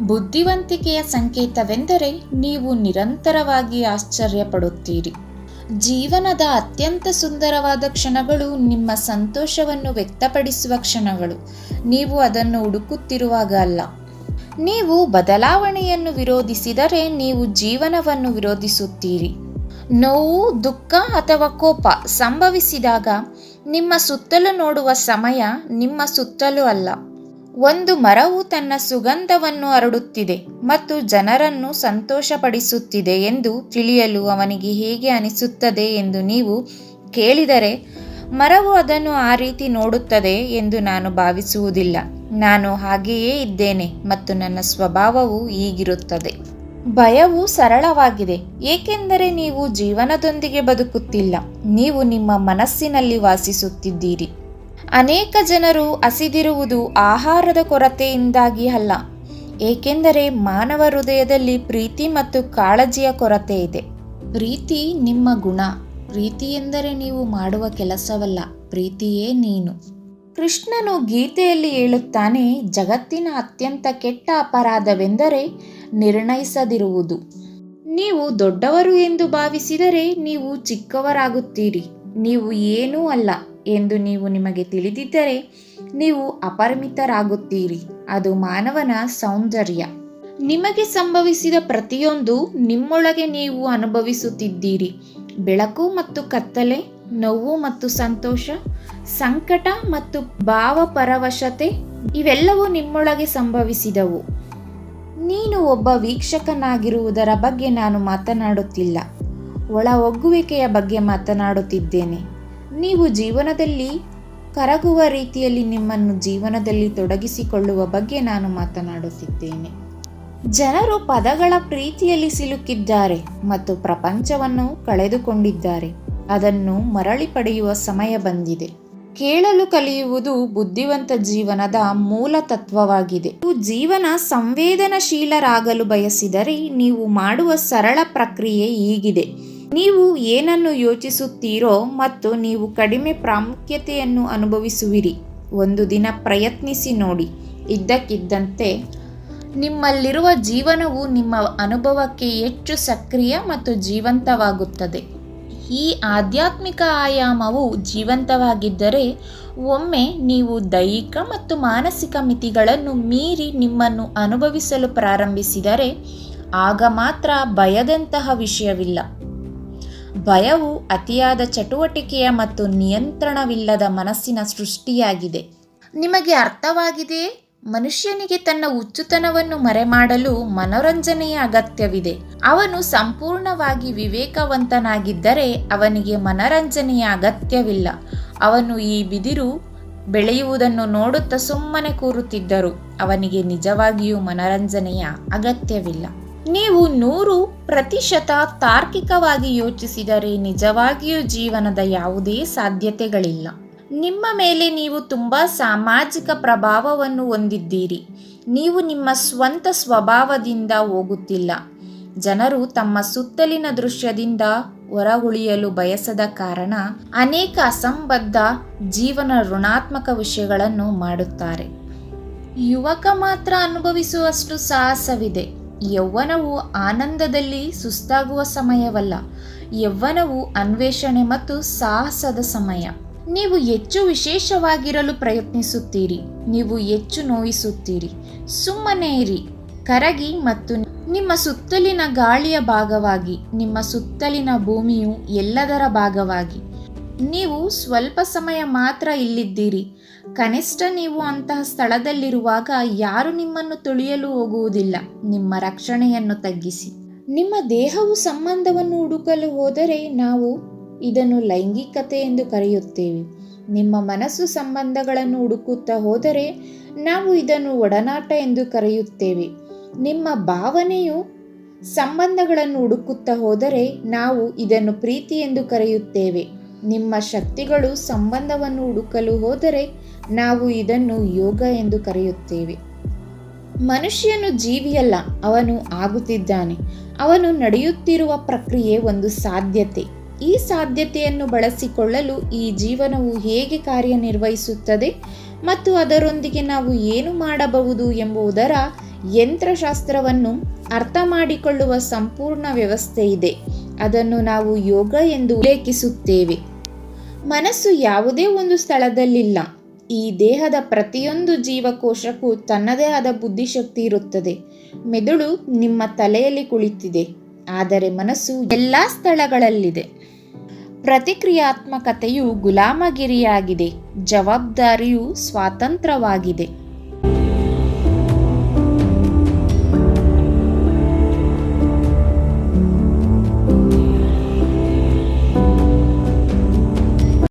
ಬುದ್ಧಿವಂತಿಕೆಯ ಸಂಕೇತವೆಂದರೆ ನೀವು ನಿರಂತರವಾಗಿ ಆಶ್ಚರ್ಯಪಡುತ್ತೀರಿ. ಜೀವನದ ಅತ್ಯಂತ ಸುಂದರವಾದ ಕ್ಷಣಗಳು ನಿಮ್ಮ ಸಂತೋಷವನ್ನು ವ್ಯಕ್ತಪಡಿಸುವ ಕ್ಷಣಗಳು, ನೀವು ಅದನ್ನು ಹುಡುಕುತ್ತಿರುವಾಗ ಅಲ್ಲ. ನೀವು ಬದಲಾವಣೆಯನ್ನು ವಿರೋಧಿಸಿದರೆ ನೀವು ಜೀವನವನ್ನು ವಿರೋಧಿಸುತ್ತೀರಿ. ನೋವು, ದುಃಖ ಅಥವಾ ಕೋಪ ಸಂಭವಿಸಿದಾಗ ನಿಮ್ಮ ಸುತ್ತಲೂ ನೋಡುವ ಸಮಯ ನಿಮ್ಮ ಸುತ್ತಲೂ ಅಲ್ಲ. ಒಂದು ಮರವು ತನ್ನ ಸುಗಂಧವನ್ನು ಹರಡುತ್ತಿದೆ ಮತ್ತು ಜನರನ್ನು ಸಂತೋಷಪಡಿಸುತ್ತಿದೆ ಎಂದು ತಿಳಿಯಲು ಅವನಿಗೆ ಹೇಗೆ ಅನಿಸುತ್ತದೆ ಎಂದು ನೀವು ಕೇಳಿದರೆ, ಮರವು ಅದನ್ನು ಆ ರೀತಿ ನೋಡುತ್ತದೆ ಎಂದು ನಾನು ಭಾವಿಸುವುದಿಲ್ಲ. ನಾನು ಹಾಗೆಯೇ ಇದ್ದೇನೆ ಮತ್ತು ನನ್ನ ಸ್ವಭಾವವು ಹೀಗಿರುತ್ತದೆ. ಭಯವು ಸರಳವಾಗಿದೆ, ಏಕೆಂದರೆ ನೀವು ಜೀವನದೊಂದಿಗೆ ಬದುಕುತ್ತಿಲ್ಲ, ನೀವು ನಿಮ್ಮ ಮನಸ್ಸಿನಲ್ಲಿ ವಾಸಿಸುತ್ತಿದ್ದೀರಿ. ಅನೇಕ ಜನರು ಹಸಿದಿರುವುದು ಆಹಾರದ ಕೊರತೆಯಿಂದಾಗಿ ಅಲ್ಲ, ಏಕೆಂದರೆ ಮಾನವ ಹೃದಯದಲ್ಲಿ ಪ್ರೀತಿ ಮತ್ತು ಕಾಳಜಿಯ ಕೊರತೆ ಇದೆ. ಪ್ರೀತಿ ನಿಮ್ಮ ಗುಣ. ಪ್ರೀತಿ ಎಂದರೆ ನೀವು ಮಾಡುವ ಕೆಲಸವಲ್ಲ, ಪ್ರೀತಿಯೇ ನೀನು. ಕೃಷ್ಣನು ಗೀತೆಯಲ್ಲಿ ಹೇಳುತ್ತಾನೆ, ಜಗತ್ತಿನ ಅತ್ಯಂತ ಕೆಟ್ಟ ಅಪರಾಧವೆಂದರೆ ನಿರ್ಣಯಿಸದಿರುವುದು. ನೀವು ದೊಡ್ಡವರು ಎಂದು ಭಾವಿಸಿದರೆ ನೀವು ಚಿಕ್ಕವರಾಗುತ್ತೀರಿ. ನೀವು ಏನೂ ಅಲ್ಲ ಎಂದು ನಿಮಗೆ ತಿಳಿದಿದ್ದರೆ ನೀವು ಅಪರಿಮಿತರಾಗುತ್ತೀರಿ. ಅದು ಮಾನವನ ಸೌಂದರ್ಯ. ನಿಮಗೆ ಸಂಭವಿಸಿದ ಪ್ರತಿಯೊಂದು ನಿಮ್ಮೊಳಗೆ ನೀವು ಅನುಭವಿಸುತ್ತಿದ್ದೀರಿ. ಬೆಳಕು ಮತ್ತು ಕತ್ತಲೆ, ನೋವು ಮತ್ತು ಸಂತೋಷ, ಸಂಕಟ ಮತ್ತು ಭಾವಪರವಶತೆ, ಇವೆಲ್ಲವೂ ನಿಮ್ಮೊಳಗೆ ಸಂಭವಿಸಿದವು. ನೀನು ಒಬ್ಬ ವೀಕ್ಷಕನಾಗಿರುವುದರ ಬಗ್ಗೆ ನಾನು ಮಾತನಾಡುತ್ತಿಲ್ಲ, ಒಳ ಒಗ್ಗುವಿಕೆಯ ಬಗ್ಗೆ ಮಾತನಾಡುತ್ತಿದ್ದೇನೆ. ನೀವು ಜೀವನದಲ್ಲಿ ಕರಗುವ ರೀತಿಯಲ್ಲಿ ನಿಮ್ಮನ್ನು ಜೀವನದಲ್ಲಿ ತೊಡಗಿಸಿಕೊಳ್ಳುವ ಬಗ್ಗೆ ನಾನು ಮಾತನಾಡುತ್ತಿದ್ದೇನೆ. ಜನರು ಪದಗಳ ಪ್ರೀತಿಯಲ್ಲಿ ಸಿಲುಕಿದ್ದಾರೆ ಮತ್ತು ಪ್ರಪಂಚವನ್ನು ಕಳೆದುಕೊಂಡಿದ್ದಾರೆ. ಅದನ್ನು ಮರಳಿ ಪಡೆಯುವ ಸಮಯ ಬಂದಿದೆ. ಕೇಳಲು ಕಲಿಯುವುದು ಬುದ್ಧಿವಂತ ಜೀವನದ ಮೂಲ ತತ್ವವಾಗಿದೆ. ನೀವು ಜೀವನ ಸಂವೇದನಶೀಲರಾಗಲು ಬಯಸಿದರೆ ನೀವು ಮಾಡುವ ಸರಳ ಪ್ರಕ್ರಿಯೆ ಹೀಗಿದೆ. ನೀವು ಏನನ್ನು ಯೋಚಿಸುತ್ತೀರೋ ಮತ್ತು ನೀವು ಕಡಿಮೆ ಪ್ರಾಮುಖ್ಯತೆಯನ್ನು ಅನುಭವಿಸುವಿರಿ. ಒಂದು ದಿನ ಪ್ರಯತ್ನಿಸಿ ನೋಡಿ. ಇದ್ದಕ್ಕಿದ್ದಂತೆ ನಿಮ್ಮಲ್ಲಿರುವ ಜೀವನವು ನಿಮ್ಮ ಅನುಭವಕ್ಕೆ ಹೆಚ್ಚು ಸಕ್ರಿಯ ಮತ್ತು ಜೀವಂತವಾಗುತ್ತದೆ. ಈ ಆಧ್ಯಾತ್ಮಿಕ ಆಯಾಮವು ಜೀವಂತವಾಗಿದ್ದರೆ ಒಮ್ಮೆ ನೀವು ದೈಹಿಕ ಮತ್ತು ಮಾನಸಿಕ ಮಿತಿಗಳನ್ನು ಮೀರಿ ನಿಮ್ಮನ್ನು ಅನುಭವಿಸಲು ಪ್ರಾರಂಭಿಸಿದರೆ ಆಗ ಮಾತ್ರ ಭಯದಂತಹ ವಿಷಯವಿಲ್ಲ. ಭಯವು ಅತಿಯಾದ ಚಟುವಟಿಕೆಯ ಮತ್ತು ನಿಯಂತ್ರಣವಿಲ್ಲದ ಮನಸ್ಸಿನ ಸೃಷ್ಟಿಯಾಗಿದೆ. ನಿಮಗೆ ಅರ್ಥವಾಗಿದೆಯೇ? ಮನುಷ್ಯನಿಗೆ ತನ್ನ ಹುಚ್ಚುತನವನ್ನು ಮರೆಮಾಡಲು ಮನೋರಂಜನೆಯ ಅಗತ್ಯವಿದೆ. ಅವನು ಸಂಪೂರ್ಣವಾಗಿ ವಿವೇಕವಂತನಾಗಿದ್ದರೆ ಅವನಿಗೆ ಮನೋರಂಜನೆಯ ಅಗತ್ಯವಿಲ್ಲ. ಅವನು ಈ ಬಿದಿರು ಬೆಳೆಯುವುದನ್ನು ನೋಡುತ್ತಾ ಸುಮ್ಮನೆ ಕೂರುತ್ತಿದ್ದರೂ ಅವನಿಗೆ ನಿಜವಾಗಿಯೂ ಮನೋರಂಜನೆಯ ಅಗತ್ಯವಿಲ್ಲ. ನೀವು 100% ತಾರ್ಕಿಕವಾಗಿ ಯೋಚಿಸಿದರೆ ನಿಜವಾಗಿಯೂ ಜೀವನದ ಯಾವುದೇ ಸಾಧ್ಯತೆಗಳಿಲ್ಲ. ನಿಮ್ಮ ಮೇಲೆ ನೀವು ತುಂಬ ಸಾಮಾಜಿಕ ಪ್ರಭಾವವನ್ನು ಹೊಂದಿದ್ದೀರಿ. ನೀವು ನಿಮ್ಮ ಸ್ವಂತ ಸ್ವಭಾವದಿಂದ ಹೋಗುತ್ತಿಲ್ಲ. ಜನರು ತಮ್ಮ ಸುತ್ತಲಿನ ದೃಶ್ಯದಿಂದ ಹೊರಗುಳಿಯಲು ಬಯಸದ ಕಾರಣ ಅನೇಕ ಅಸಂಬದ್ಧ ಜೀವನ ಋಣಾತ್ಮಕ ವಿಷಯಗಳನ್ನು ಮಾಡುತ್ತಾರೆ. ಯುವಕ ಮಾತ್ರ ಅನುಭವಿಸುವಷ್ಟು ಸಾಹಸವಿದೆ. ಯೌವನವು ಆನಂದದಲ್ಲಿ ಸುಸ್ತಾಗುವ ಸಮಯವಲ್ಲ. ಯೌವನವು ಅನ್ವೇಷಣೆ ಮತ್ತು ಸಾಹಸದ ಸಮಯ. ನೀವು ಹೆಚ್ಚು ವಿಶೇಷವಾಗಿರಲು ಪ್ರಯತ್ನಿಸುತ್ತೀರಿ. ನೀವು ಹೆಚ್ಚು ನೋಯಿಸುತ್ತೀರಿ. ಸುಮ್ಮನೆ ಇರಿ, ಕರಗಿ ಮತ್ತು ನಿಮ್ಮ ಸುತ್ತಲಿನ ಗಾಳಿಯ ಭಾಗವಾಗಿ, ನಿಮ್ಮ ಸುತ್ತಲಿನ ಭೂಮಿಯು ಎಲ್ಲದರ ಭಾಗವಾಗಿ. ನೀವು ಸ್ವಲ್ಪ ಸಮಯ ಮಾತ್ರ ಇಲ್ಲಿದ್ದೀರಿ. ಕನಿಷ್ಠ ನೀವು ಅಂತಹ ಸ್ಥಳದಲ್ಲಿರುವಾಗ ಯಾರು ನಿಮ್ಮನ್ನು ತುಳಿಯಲು ಹೋಗುವುದಿಲ್ಲ. ನಿಮ್ಮ ರಕ್ಷಣೆಯನ್ನು ತಗ್ಗಿಸಿ. ನಿಮ್ಮ ದೇಹವು ಸಂಬಂಧವನ್ನು ಹುಡುಕಲು ಹೋದರೆ ನಾವು ಇದನ್ನು ಲೈಂಗಿಕತೆ ಎಂದು ಕರೆಯುತ್ತೇವೆ. ನಿಮ್ಮ ಮನಸ್ಸು ಸಂಬಂಧಗಳನ್ನು ಹುಡುಕುತ್ತಾ ಹೋದರೆ ನಾವು ಇದನ್ನು ಒಡನಾಟ ಎಂದು ಕರೆಯುತ್ತೇವೆ. ನಿಮ್ಮ ಭಾವನೆಯು ಸಂಬಂಧಗಳನ್ನು ಹುಡುಕುತ್ತಾ ಹೋದರೆ ನಾವು ಇದನ್ನು ಪ್ರೀತಿ ಎಂದು ಕರೆಯುತ್ತೇವೆ. ನಿಮ್ಮ ಶಕ್ತಿಗಳು ಸಂಬಂಧವನ್ನು ಹುಡುಕಲು ಹೋದರೆ ನಾವು ಇದನ್ನು ಯೋಗ ಎಂದು ಕರೆಯುತ್ತೇವೆ. ಮನುಷ್ಯನು ಜೀವಿಯಲ್ಲ, ಅವನು ಆಗುತ್ತಿದ್ದಾನೆ. ಅವನು ನಡೆಯುತ್ತಿರುವ ಪ್ರಕ್ರಿಯೆ ಒಂದು ಸಾಧ್ಯತೆ. ಈ ಸಾಧ್ಯತೆಯನ್ನು ಬಳಸಿಕೊಳ್ಳಲು ಈ ಜೀವನವು ಹೇಗೆ ಕಾರ್ಯನಿರ್ವಹಿಸುತ್ತದೆ ಮತ್ತು ಅದರೊಂದಿಗೆ ನಾವು ಏನು ಮಾಡಬಹುದು ಎಂಬುದರ ಯಂತ್ರಶಾಸ್ತ್ರವನ್ನು ಅರ್ಥ ಮಾಡಿಕೊಳ್ಳುವ ಸಂಪೂರ್ಣ ವ್ಯವಸ್ಥೆ ಇದೆ. ಅದನ್ನು ನಾವು ಯೋಗ ಎಂದು ಉಲ್ಲೇಖಿಸುತ್ತೇವೆ. ಮನಸ್ಸು ಯಾವುದೇ ಒಂದು ಸ್ಥಳದಲ್ಲಿಲ್ಲ. ಈ ದೇಹದ ಪ್ರತಿಯೊಂದು ಜೀವಕೋಶಕ್ಕೂ ತನ್ನದೇ ಆದ ಬುದ್ಧಿಶಕ್ತಿ ಇರುತ್ತದೆ. ಮೆದುಳು ನಿಮ್ಮ ತಲೆಯಲ್ಲಿ ಕುಳಿತಿದೆ, ಆದರೆ ಮನಸ್ಸು ಎಲ್ಲ ಸ್ಥಳಗಳಲ್ಲಿದೆ. ಪ್ರತಿಕ್ರಿಯಾತ್ಮಕತೆಯು ಗುಲಾಮಗಿರಿಯಾಗಿದೆ, ಜವಾಬ್ದಾರಿಯು ಸ್ವಾತಂತ್ರ್ಯವಾಗಿದೆ.